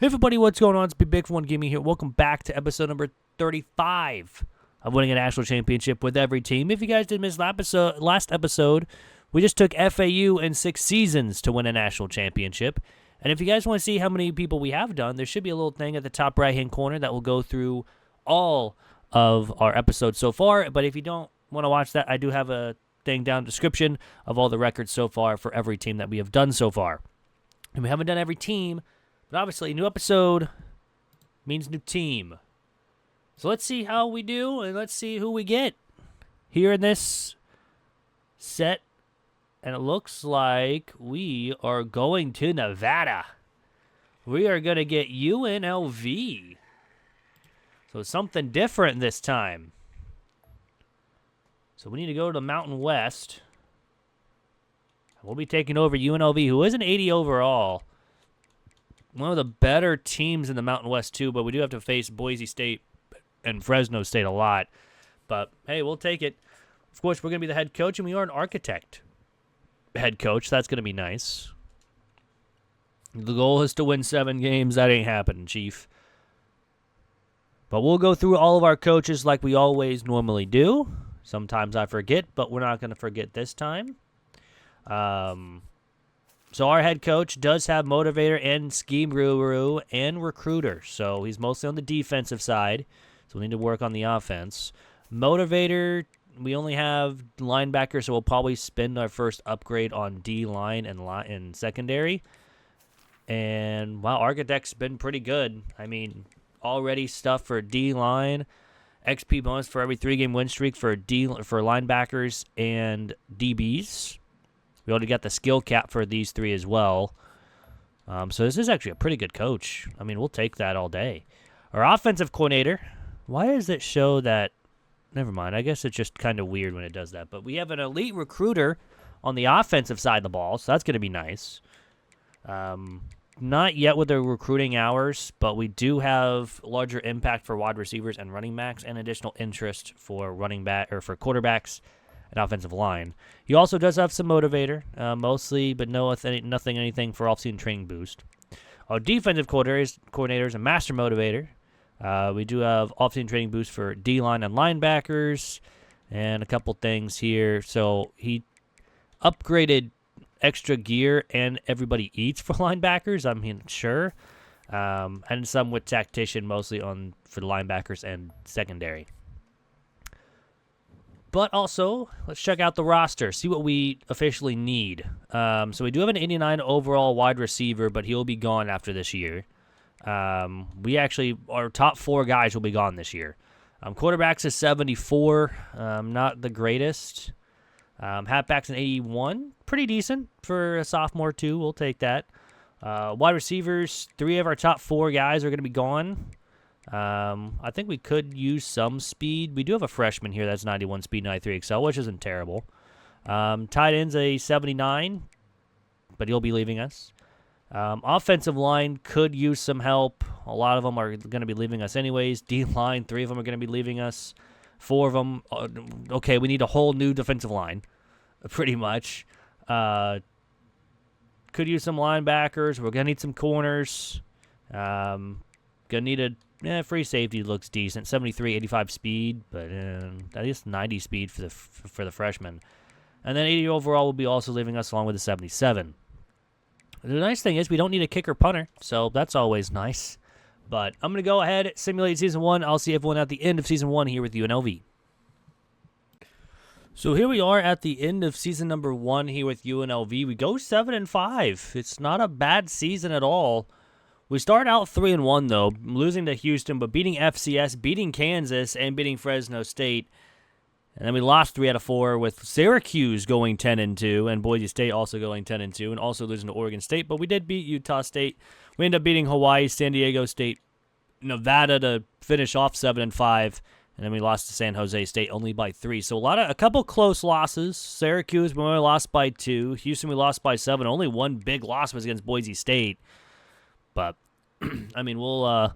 Hey everybody, what's going on? It's Big for One Gimme here. Welcome back to episode number 35 of Winning a National Championship with Every Team. If you guys did miss last episode, we just took FAU in 6 seasons to win a national championship. And if you guys want to see how many people we have done, there should be a little thing at the top right-hand corner that will go through all of our episodes so far. But if you don't want to watch that, I do have a thing down in the description of all the records so far for every team that we have done so far. And we haven't done every team, but obviously, new episode means new team. So let's see how we do, and let's see who we get here in this set. And it looks like we are going to Nevada. We are going to get UNLV. So something different this time. So we need to go to the Mountain West. We'll be taking over UNLV, who is an 80 overall. One of the better teams in the Mountain West, too, but we do have to face Boise State and Fresno State a lot. But, hey, we'll take it. Of course, we're going to be the head coach, and we are an architect head coach. That's going to be nice. The goal is to win 7 games. That ain't happening, Chief. But we'll go through all of our coaches like we always normally do. Sometimes I forget, but we're not going to forget this time. So our head coach does have motivator and scheme guru and recruiter. So he's mostly on the defensive side. So we need to work on the offense. Motivator, we only have linebacker, so we'll probably spend our first upgrade on D-line and secondary. And, wow, architect's been pretty good. I mean, already stuff for D-line, XP bonus for every 3-game win streak for linebackers and DBs. We already got the skill cap for these 3 as well. So this is actually a pretty good coach. I mean, we'll take that all day. Our offensive coordinator. Why does it show that? Never mind. I guess it's just kind of weird when it does that. But we have an elite recruiter on the offensive side of the ball, so that's going to be nice. Not yet with the recruiting hours, but we do have larger impact for wide receivers and running backs and additional interest for running back or for quarterbacks and offensive line. He also does have some motivator, mostly, but nothing for off-season training boost. Our defensive coordinator is a master motivator. We do have off-season training boost for D-line and linebackers, and a couple things here. So he upgraded extra gear and everybody eats for linebackers. I mean, sure, and some with tactician, mostly for the linebackers and secondary. But also, let's check out the roster, see what we officially need. So we do have an 89 overall wide receiver, but he'll be gone after this year. Our top 4 guys will be gone this year. Quarterbacks is 74, not the greatest. Halfbacks an 81, pretty decent for a sophomore too. We'll take that. Wide receivers, 3 of our top 4 guys are going to be gone. I think we could use some speed. We do have a freshman here that's 91 speed, 93 excel, which isn't terrible. Tight end's a 79, but he'll be leaving us. Offensive line could use some help. A lot of them are going to be leaving us anyways. D-line, 3 of them are going to be leaving us. 4 of them, okay, we need a whole new defensive line, pretty much. Could use some linebackers. We're going to need some corners. Going to need free safety looks decent. 73, 85 speed, but at least 90 speed for the freshman. And then 80 overall will be also leaving us along with the 77. The nice thing is we don't need a kicker punter, so that's always nice. But I'm going to go ahead, simulate Season 1. I'll see everyone at the end of Season 1 here with UNLV. So here we are at the end of Season number 1 here with UNLV. We go 7-5. It's not a bad season at all. We start out 3-1, though, losing to Houston, but beating FCS, beating Kansas, and beating Fresno State. And then we lost 3 out of 4 with Syracuse going 10-2 and Boise State also going 10-2 and also losing to Oregon State. But we did beat Utah State. We ended up beating Hawaii, San Diego State, Nevada to finish off 7-5. And then we lost to San Jose State only by 3. So a couple close losses. Syracuse, we only lost by 2. Houston, we lost by 7. Only one big loss was against Boise State. But, I mean, we'll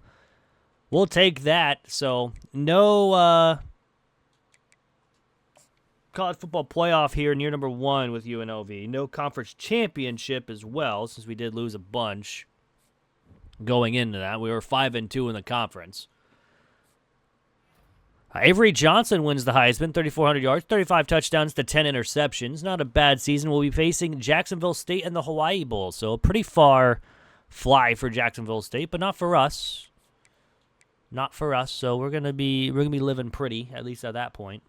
take that. So, no college football playoff here near number 1 with UNLV. No conference championship as well, since we did lose a bunch. going into that. We were 5-2 in the conference. Avery Johnson wins the Heisman, 3,400 yards, 35 touchdowns to 10 interceptions. Not a bad season. We'll be facing Jacksonville State in the Hawaii Bowl, so a pretty far fly for Jacksonville State, but not for us. Not for us. So we're gonna be living pretty, at least at that point.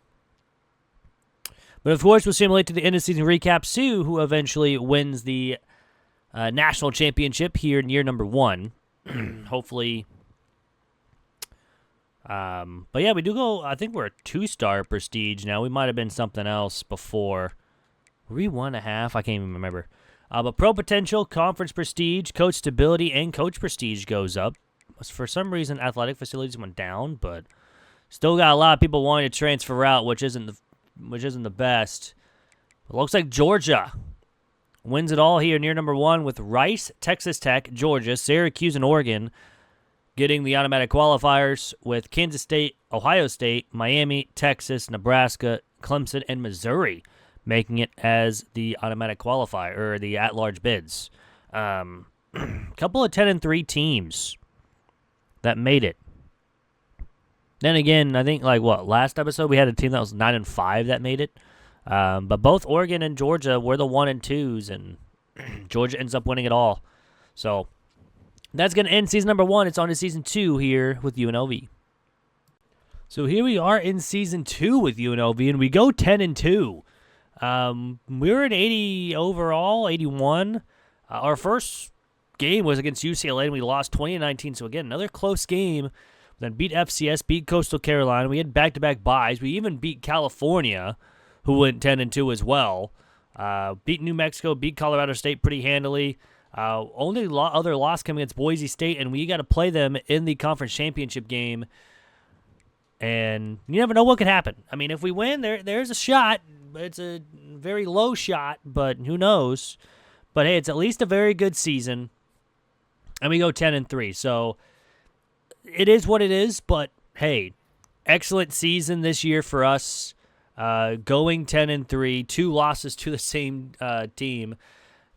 But of course, we'll simulate to the end of season recap Sue, who eventually wins the national championship here in year number 1. Hopefully. But yeah, we do go, I think we're a 2-star prestige now. We might have been something else before. Were we 1.5? I can't even remember. But pro potential, conference prestige, coach stability, and coach prestige goes up. For some reason, athletic facilities went down, but still got a lot of people wanting to transfer out, which isn't the best. It looks like Georgia wins it all here near number 1 with Rice, Texas Tech, Georgia, Syracuse, and Oregon getting the automatic qualifiers, with Kansas State, Ohio State, Miami, Texas, Nebraska, Clemson, and Missouri making it as the automatic qualifier, or the at-large bids. Couple of 10-3 teams that made it. Then again, I think, last episode we had a team that was 9-5 that made it. But both Oregon and Georgia were the 1 and 2s, and Georgia ends up winning it all. So that's going to end season number 1. It's on to season 2 here with UNLV. So here we are in season 2 with UNLV, and we go 10-2. We were at 80 overall, 81. Our first game was against UCLA, and we lost 20-19. So again, another close game. Then beat FCS, beat Coastal Carolina. We had back-to-back byes. We even beat California, who went 10-2 as well. Beat New Mexico, beat Colorado State pretty handily. Only other loss coming against Boise State, and we got to play them in the conference championship game. And you never know what could happen. I mean, if we win, there's a shot. It's a very low shot, but who knows? But hey, it's at least a very good season. And we go 10-3. So it is what it is, but hey, excellent season this year for us. Going 10-3, 2 losses to the same team.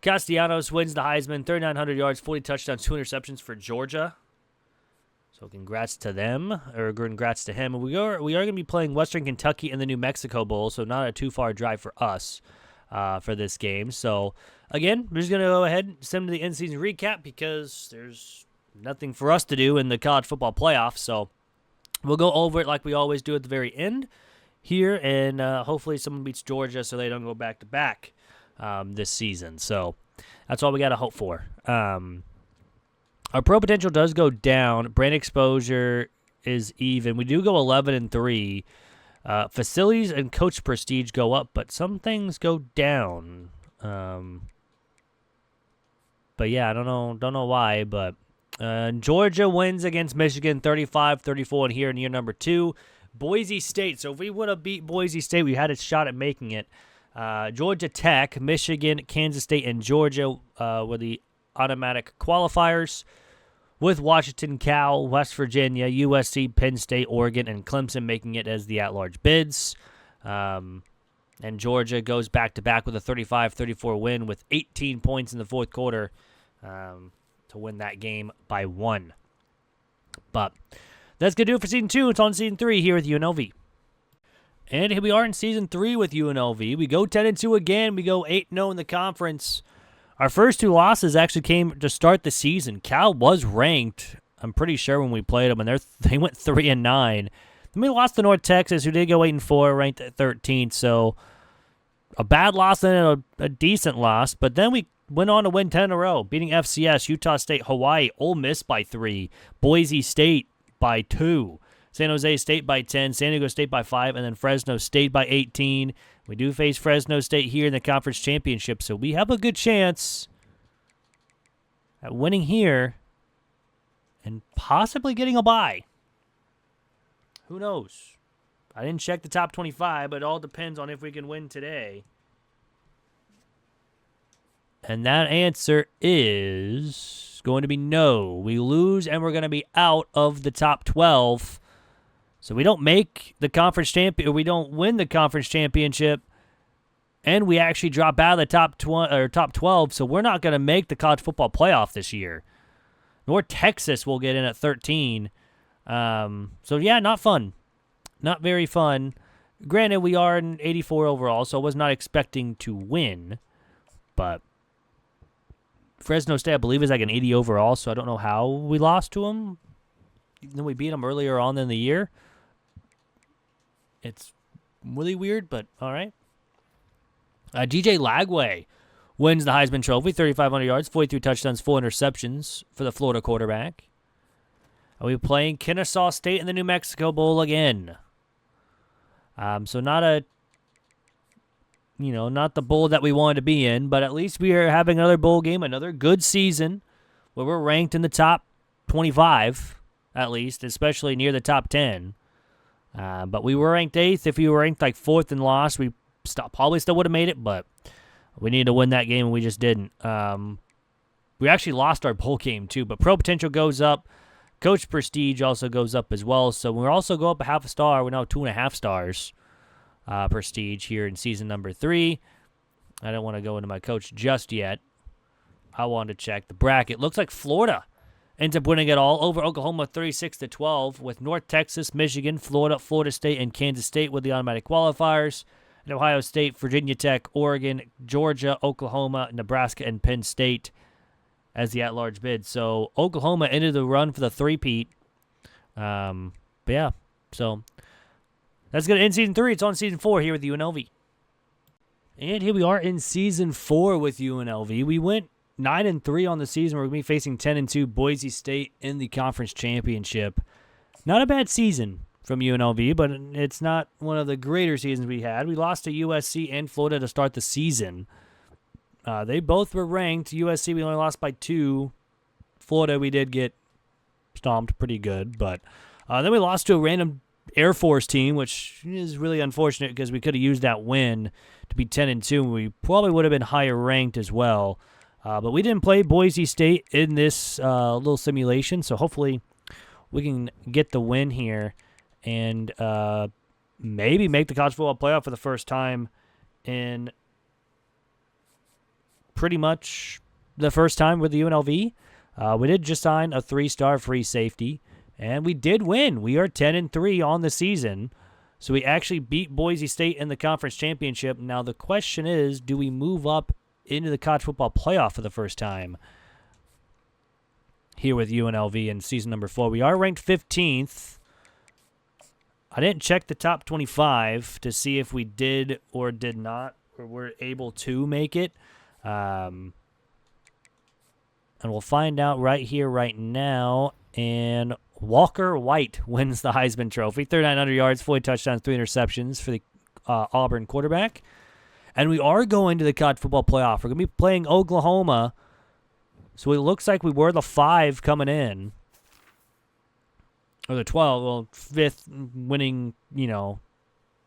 Castellanos wins the Heisman, 3,900 yards, 40 touchdowns, 2 interceptions for Georgia. So congrats to them, or congrats to him. And we are going to be playing Western Kentucky in the New Mexico Bowl, so not a too far drive for us for this game. So again, we're just going to go ahead and send to the in-season recap because there's nothing for us to do in the college football playoffs. So we'll go over it like we always do at the very end here, and hopefully someone beats Georgia so they don't go back-to-back this season. So that's all we got to hope for. Our pro potential does go down. Brand exposure is even. We do go 11-3. Facilities and coach prestige go up, but some things go down. But yeah, I don't know why, but Georgia wins against Michigan 35-34 and here in year number 2. Boise State. So if we would have beat Boise State, we had a shot at making it. Georgia Tech, Michigan, Kansas State, and Georgia were the automatic qualifiers, with Washington, Cal, West Virginia, USC, Penn State, Oregon, and Clemson making it as the at-large bids. And Georgia goes back-to-back with a 35-34 win with 18 points in the fourth quarter to win that game by 1. But that's going to do it for Season 2. It's on Season 3 here with UNLV. And here we are in Season 3 with UNLV. We go 10-2 again. We go 8-0 in the conference. Our first 2 losses actually came to start the season. Cal was ranked, I'm pretty sure, when we played them, and they went 3-9. Then we lost to North Texas, who did go 8-4, ranked at 13th. So a bad loss and a decent loss. But then we went on to win 10 in a row, beating FCS, Utah State, Hawaii, Ole Miss by 3, Boise State by 2. San Jose State by 10, San Diego State by 5, and then Fresno State by 18. We do face Fresno State here in the conference championship, so we have a good chance at winning here and possibly getting a bye. Who knows? I didn't check the top 25, but it all depends on if we can win today. And that answer is going to be no. We lose, and we're going to be out of the top 12. So we don't make the conference champion, we don't win the conference championship, and we actually drop out of the top 12. So we're not going to make the college football playoff this year. North Texas will get in at 13. So, yeah, not fun. Not very fun. Granted, we are in 84 overall, so I was not expecting to win. But Fresno State, I believe, is like an 80 overall, so I don't know how we lost to them. Then we beat them earlier on in the year. It's really weird, but all right. DJ Lagway wins the Heisman Trophy, 3,500 yards, 43 touchdowns, 4 interceptions for the Florida quarterback. Are we playing Kennesaw State in the New Mexico Bowl again? So not the bowl that we wanted to be in, but at least we are having another bowl game, another good season where we're ranked in the top 25, at least, especially near the top 10. But we were ranked 8th. If we were ranked like 4th and lost, we probably still would have made it, but we needed to win that game, and we just didn't. We actually lost our bowl game, too, but pro potential goes up. Coach prestige also goes up as well, so we also go up a half a star. We're now 2.5 stars prestige here in season number 3. I don't want to go into my coach just yet. I wanted to check the bracket. Looks like Florida ends up winning it all over Oklahoma 36-12 with North Texas, Michigan, Florida, Florida State, and Kansas State with the automatic qualifiers. And Ohio State, Virginia Tech, Oregon, Georgia, Oklahoma, Nebraska, and Penn State as the at-large bid. So Oklahoma ended the run for the three-peat. But yeah, so that's going to end Season 3. It's on Season 4 here with UNLV. And here we are in Season 4 with UNLV. We went 9-3 on the season. We're going to be facing 10-2 Boise State in the conference championship. Not a bad season from UNLV, but it's not one of the greater seasons we had. We lost to USC and Florida to start the season. They both were ranked. USC, we only lost by 2. Florida, we did get stomped pretty good. But then we lost to a random Air Force team, which is really unfortunate because we could have used that win to be 10-2. We probably would have been higher ranked as well. But we didn't play Boise State in this little simulation, so hopefully we can get the win here and maybe make the college football playoff for the first time in pretty much the first time with the UNLV. We did just sign a 3-star free safety, and we did win. We are 10-3 on the season, so we actually beat Boise State in the conference championship. Now the question is, do we move up into the college football playoff for the first time here with UNLV in season number 4? We are ranked 15th. I didn't check the top 25 to see if we did or did not, or were able to make it. And we'll find out right here, right now. And Walker White wins the Heisman Trophy. 3,900 yards, 40 touchdowns, 3 interceptions for the Auburn quarterback. And we are going to the college football playoff. We're going to be playing Oklahoma. So it looks like we were the 5 coming in. Or the 12. Well, 5th winning,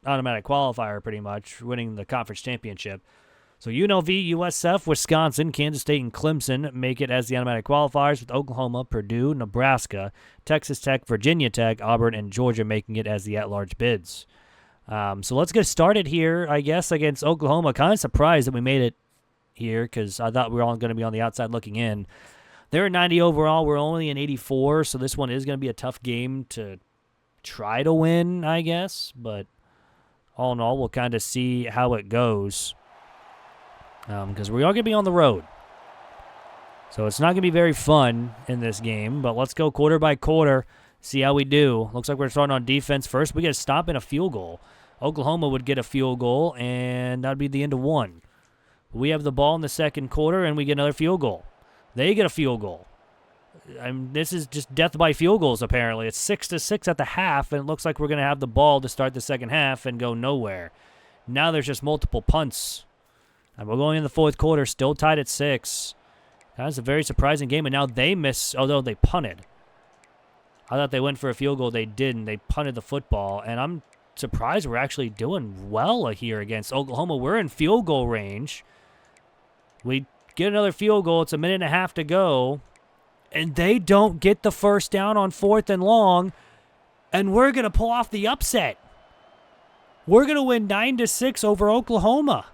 automatic qualifier pretty much. Winning the conference championship. So UNLV, USF, Wisconsin, Kansas State, and Clemson make it as the automatic qualifiers with Oklahoma, Purdue, Nebraska, Texas Tech, Virginia Tech, Auburn, and Georgia making it as the at-large bids. So let's get started here, I guess, against Oklahoma. Kind of surprised that we made it here because I thought we were all going to be on the outside looking in. They're at 90 overall. We're only in 84, so this one is going to be a tough game to try to win, I guess. But all in all, we'll kind of see how it goes because we are going to be on the road. So it's not going to be very fun in this game, but let's go quarter by quarter. See how we do. Looks like we're starting on defense first. We get a stop and a field goal. Oklahoma would get a field goal, and that would be the end of one. We have the ball in the second quarter, and we get another field goal. They get a field goal. This is just death by field goals, apparently. It's 6-6 at the half, and it looks like we're going to have the ball to start the second half and go nowhere. Now there's just multiple punts. And we're going in the fourth quarter, still tied at 6. That's a very surprising game, and now they miss, although they punted. I thought they went for a field goal. They didn't. They punted the football, and I'm surprised we're actually doing well here against Oklahoma. We're in field goal range. We get another field goal. It's a minute and a half to go, and they don't get the first down on 4th and long, and we're going to pull off the upset. We're going to win 9-6 over Oklahoma.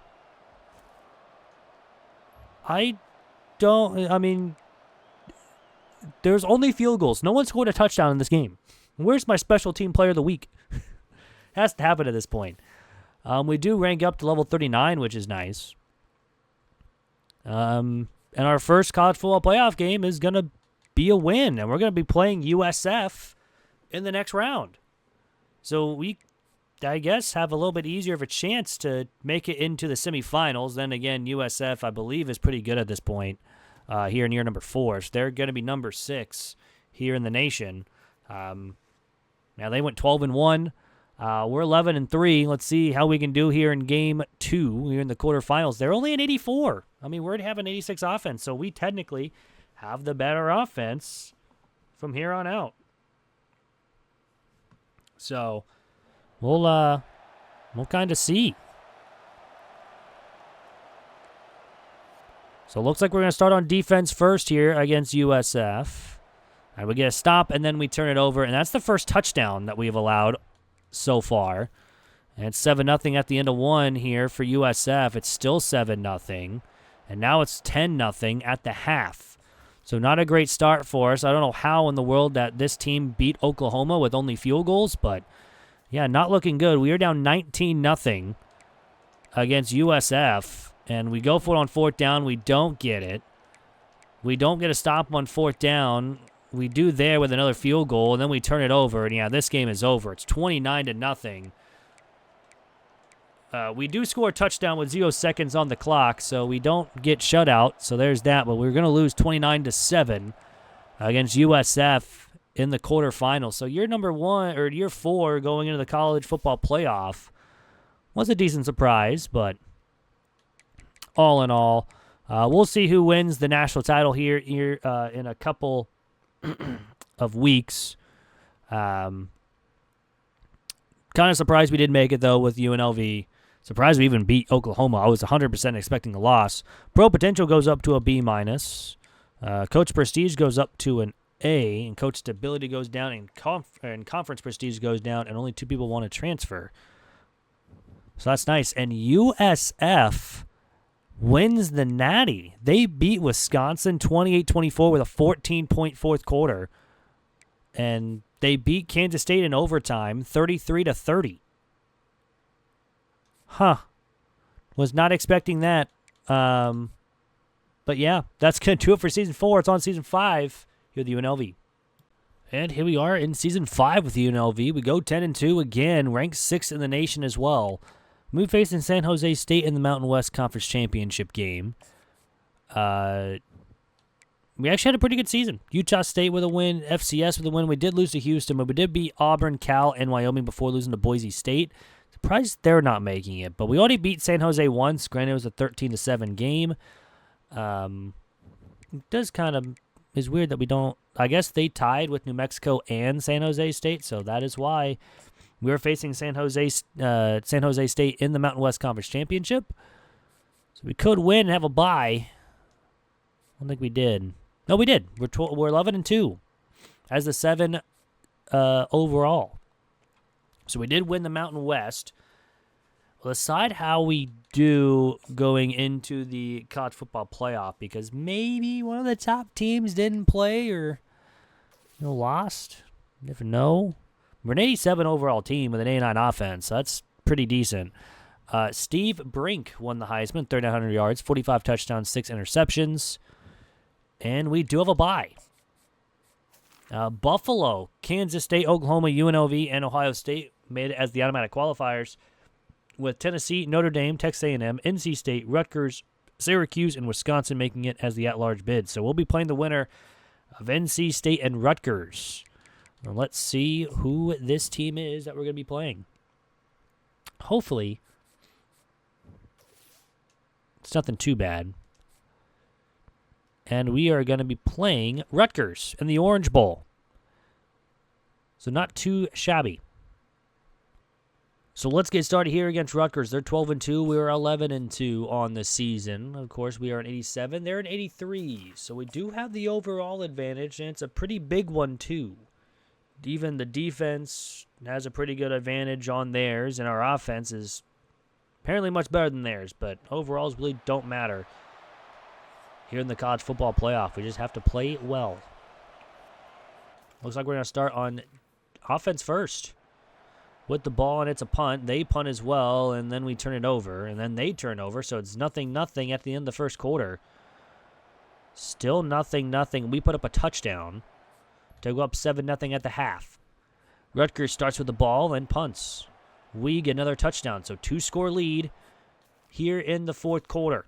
there's only field goals. No one scored a touchdown in this game. Where's my special team player of the week? Has to happen at this point. We do rank up to level 39, which is nice. And our first college football playoff game is going to be a win, and we're going to be playing USF in the next round. So we, I guess, have a little bit easier of a chance to make it into the semifinals. Then again, USF, I believe, is pretty good at this point here in year number 4. So they're going to be number 6 here in the nation. Now they went 12-1. We're 11-3. Let's see how we can do here in game 2 here in the quarterfinals. They're only an 84. I mean, we're having 86 offense, so we technically have the better offense from here on out. So we'll kind of see. So it looks like we're going to start on defense first here against USF. And we get a stop, and then we turn it over, and that's the first touchdown that we've allowed so far. And it's 7-0 at the end of 1 here for USF. It's still 7-0, and now it's 10-0 at the half. So not a great start for us. I don't know how in the world that this team beat Oklahoma with only field goals, but yeah, not looking good. We are down 19-0 against USF, and we go for it on 4th down. We don't get it. We don't get a stop on 4th down. We do there with another field goal, and then we turn it over, and yeah, this game is over. It's 29-0. We do score a touchdown with 0 seconds on the clock, so we don't get shut out. So there's that, but we're going to lose 29-7 against USF in the quarterfinals. So year 4 going into the college football playoff was a decent surprise, but all in all, we'll see who wins the national title here in a couple of weeks. Kind of surprised we didn't make it, though, with UNLV. Surprised we even beat Oklahoma. I was 100% expecting a loss. Pro potential goes up to a B-. Coach prestige goes up to an A, and coach stability goes down, and conference prestige goes down, and only 2 people want to transfer. So that's nice. And USF wins the Natty. They beat Wisconsin 28-24 with a 14-point fourth quarter. And they beat Kansas State in overtime 33-30. Was not expecting that. But yeah, that's going to do it for Season 4. It's on Season 5 here with UNLV. And here we are in Season 5 with UNLV. We go 10-2 again, ranked 6th in the nation as well. We faced in San Jose State in the Mountain West Conference Championship game. We actually had a pretty good season. Utah State with a win, FCS with a win. We did lose to Houston, but we did beat Auburn, Cal, and Wyoming before losing to Boise State. Surprised they're not making it, but we already beat San Jose once. Granted, it was a 13-7 game. It does kind of is weird that we don't. I guess they tied with New Mexico and San Jose State, so that is why we were facing San Jose State in the Mountain West Conference Championship. So we could win and have a bye. I don't think we did. No, we did. We're 11-2 as the 7 overall. So we did win the Mountain West. We'll decide how we do going into the college football playoff, because maybe one of the top teams didn't play or lost. You never know. We're an 87 overall team with an 89 offense. So that's pretty decent. Steve Brink won the Heisman, 3,900 yards, 45 touchdowns, 6 interceptions. And we do have a bye. Buffalo, Kansas State, Oklahoma, UNLV, and Ohio State made it as the automatic qualifiers, with Tennessee, Notre Dame, Texas A&M, NC State, Rutgers, Syracuse, and Wisconsin making it as the at-large bid. So we'll be playing the winner of NC State and Rutgers. Now let's see who this team is that we're going to be playing. Hopefully, it's nothing too bad. And we are going to be playing Rutgers in the Orange Bowl. So not too shabby. So let's get started here against Rutgers. They're 12-2. We are 11-2 on the season. Of course, we are an 87. They're an 83. So we do have the overall advantage, and it's a pretty big one, too. Even the defense has a pretty good advantage on theirs, and our offense is apparently much better than theirs. But overalls really don't matter here in the college football playoff. We just have to play well. Looks like we're going to start on offense first. With the ball, and it's a punt. They punt as well, and then we turn it over, and then they turn over, so it's 0-0 at the end of the first quarter. Still 0-0. We put up a touchdown to go up 7-0 at the half. Rutgers starts with the ball and punts. We get another touchdown, so 2-score lead here in the fourth quarter.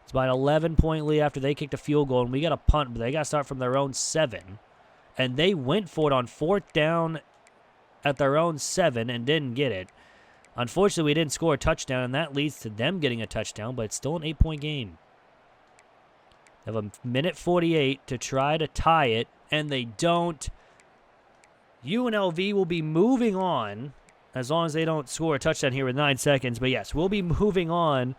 It's about an 11-point lead after they kicked a field goal, and we got a punt, but they got to start from their own 7. And they went for it on fourth down at their own 7 and didn't get it. Unfortunately, we didn't score a touchdown, and that leads to them getting a touchdown, but it's still an 8-point game. They have a minute 48 to try to tie it, and they don't. UNLV will be moving on as long as they don't score a touchdown here with 9 seconds. But yes, we'll be moving on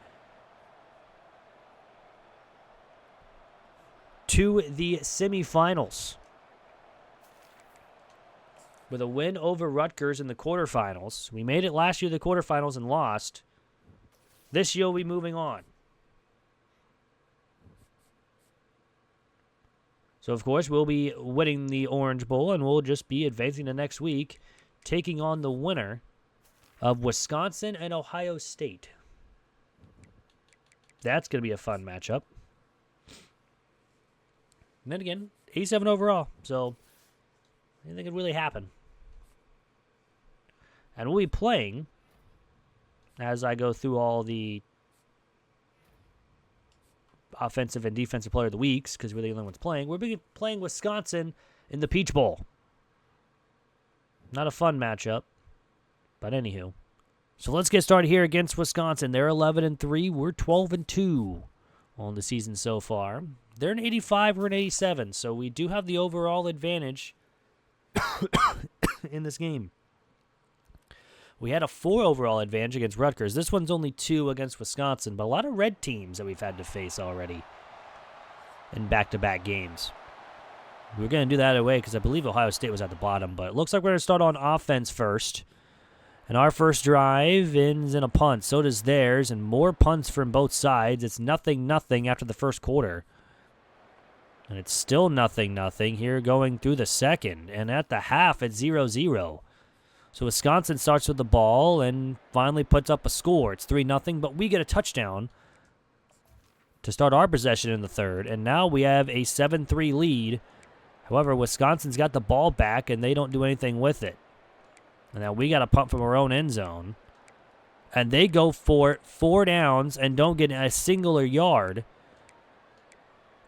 to the semifinals with a win over Rutgers in the quarterfinals. We made it last year, the quarterfinals, and lost. This year, we'll be moving on. So, of course, we'll be winning the Orange Bowl, and we'll just be advancing to next week, taking on the winner of Wisconsin and Ohio State. That's going to be a fun matchup. And then again, 87 overall, so anything could really happen. And we'll be playing, as I go through all the offensive and defensive player of the weeks, because we're the only ones playing, we'll be playing Wisconsin in the Peach Bowl. Not a fun matchup, but anywho. So let's get started here against Wisconsin. They're 11-3. We're 12-2 on the season so far. They're an 85. We're an 87. So we do have the overall advantage in this game. We had a 4 overall advantage against Rutgers. This one's only 2 against Wisconsin, but a lot of red teams that we've had to face already in back-to-back games. We're going to do that away because I believe Ohio State was at the bottom, but it looks like we're going to start on offense first. And our first drive ends in a punt. So does theirs, and more punts from both sides. It's 0-0 after the first quarter. And it's still 0-0 here going through the second. And at the half, it's 0-0. So Wisconsin starts with the ball and finally puts up a score. It's 3-0, but we get a touchdown to start our possession in the third. And now we have a 7-3 lead. However, Wisconsin's got the ball back, and they don't do anything with it. And now we got a punt from our own end zone. And they go for it, 4 downs, and don't get a singular yard.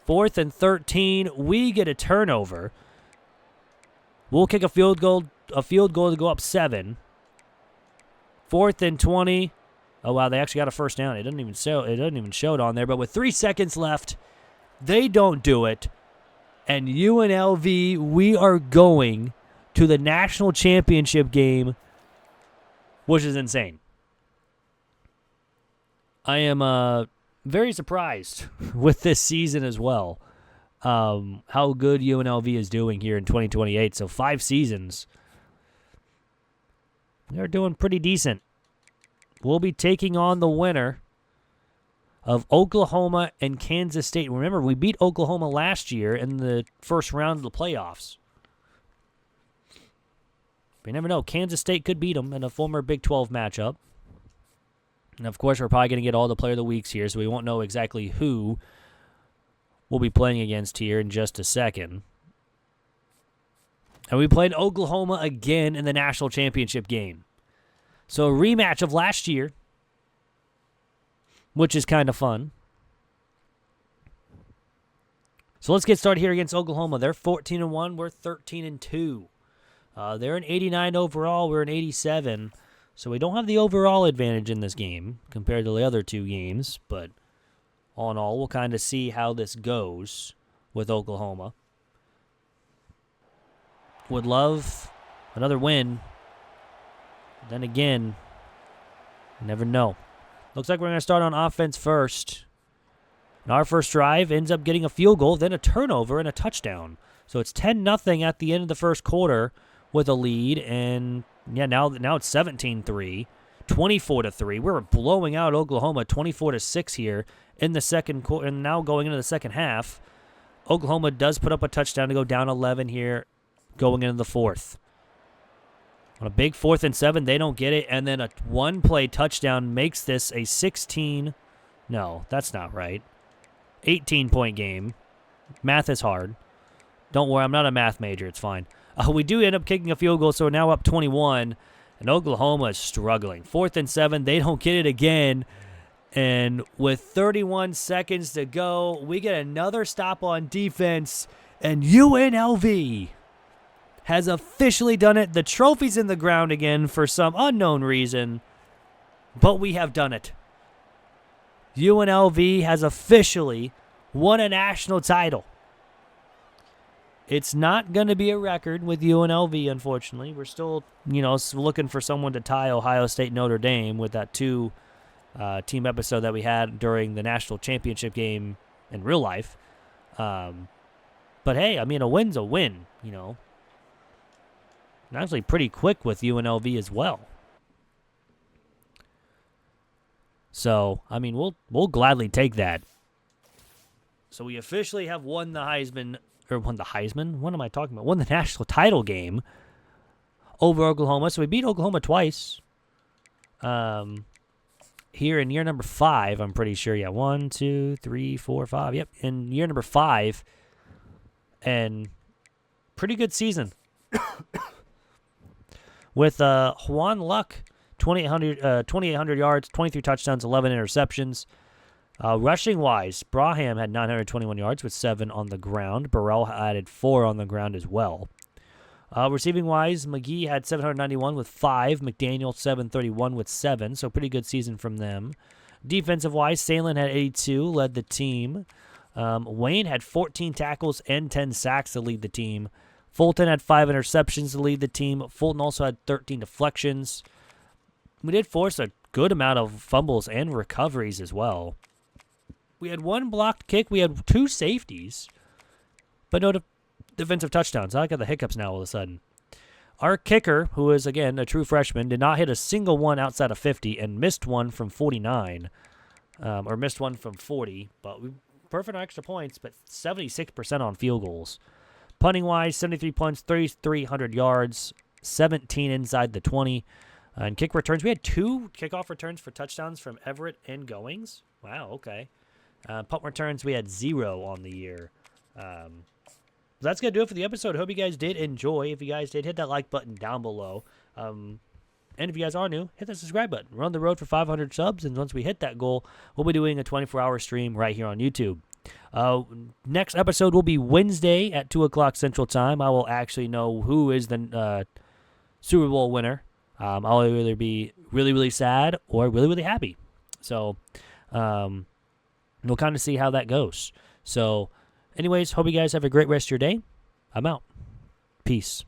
4th and 13, we get a turnover. We'll kick a field goal to go up 7. 4th and 20. Oh wow, they actually got a first down. It doesn't even show it on there. But with 3 seconds left, they don't do it. And UNLV, we are going to the national championship game, which is insane. I am very surprised with this season as well. How good UNLV is doing here in 2028. So 5 seasons. They're doing pretty decent. We'll be taking on the winner of Oklahoma and Kansas State. Remember, we beat Oklahoma last year in the first round of the playoffs. But you never know. Kansas State could beat them in a former Big 12 matchup. And, of course, we're probably going to get all the player of the weeks here, so we won't know exactly who we'll be playing against here in just a second. And we played Oklahoma again in the national championship game. So a rematch of last year, which is kind of fun. So let's get started here against Oklahoma. They're 14-1. We're 13-2. They're an 89 overall. We're an 87. So we don't have the overall advantage in this game compared to the other 2 games. But all in all, we'll kind of see how this goes with Oklahoma. Would love another win. Then again, you never know. Looks like we're going to start on offense first. And our first drive ends up getting a field goal, then a turnover, and a touchdown. So it's 10-0 at the end of the first quarter with a lead. And yeah, now it's 17-3, 24-3. We're blowing out Oklahoma 24-6 here in the second quarter. And now going into the second half, Oklahoma does put up a touchdown to go down 11 here going into the fourth. On a big 4th and 7, they don't get it, and then a one-play touchdown makes this a 16. No, that's not right. 18-point game. Math is hard. Don't worry, I'm not a math major. It's fine. We do end up kicking a field goal, so we're now up 21, and Oklahoma is struggling. 4th and 7, they don't get it again, and with 31 seconds to go, we get another stop on defense, and UNLV has officially done it. The trophy's in the ground again for some unknown reason, but we have done it. UNLV has officially won a national title. It's not going to be a record with UNLV, unfortunately. We're still, looking for someone to tie Ohio State Notre Dame with that two-team episode that we had during the national championship game in real life. But hey, a win's a win, Actually pretty quick with UNLV as well. So, we'll gladly take that. So we officially have won the Heisman. What am I talking about? Won the national title game over Oklahoma. So we beat Oklahoma twice. Here in year number 5, I'm pretty sure. Yeah, 1, 2, 3, 4, 5. Yep, in year number 5. And pretty good season. With Juan Luck, 2,800 yards, 23 touchdowns, 11 interceptions. Rushing-wise, Braham had 921 yards with 7 on the ground. Burrell added 4 on the ground as well. Receiving-wise, McGee had 791 with 5. McDaniel, 731 with 7, so pretty good season from them. Defensive-wise, Salin had 82, led the team. Wayne had 14 tackles and 10 sacks to lead the team. Fulton had 5 interceptions to lead the team. Fulton also had 13 deflections. We did force a good amount of fumbles and recoveries as well. We had 1 blocked kick. We had 2 safeties, but no defensive touchdowns. I got the hiccups now all of a sudden. Our kicker, who is, again, a true freshman, did not hit a single one outside of 50 and missed one from 49, or missed one from 40, but we perfect on extra points, but 76% on field goals. Punting-wise, 73 punts, 3,300 yards, 17 inside the 20. And kick returns, we had 2 kickoff returns for touchdowns from Everett and Goings. Wow, okay. Punt returns, we had 0 on the year. That's going to do it for the episode. I hope you guys did enjoy. If you guys did, hit that like button down below. And if you guys are new, hit the subscribe button. We're on the road for 500 subs, and once we hit that goal, we'll be doing a 24-hour stream right here on YouTube. Next episode will be Wednesday at 2 o'clock Central Time. I will actually know who is the Super Bowl winner. I'll either be really, really sad or really, really happy. So we'll kind of see how that goes. So anyways, hope you guys have a great rest of your day. I'm out. Peace.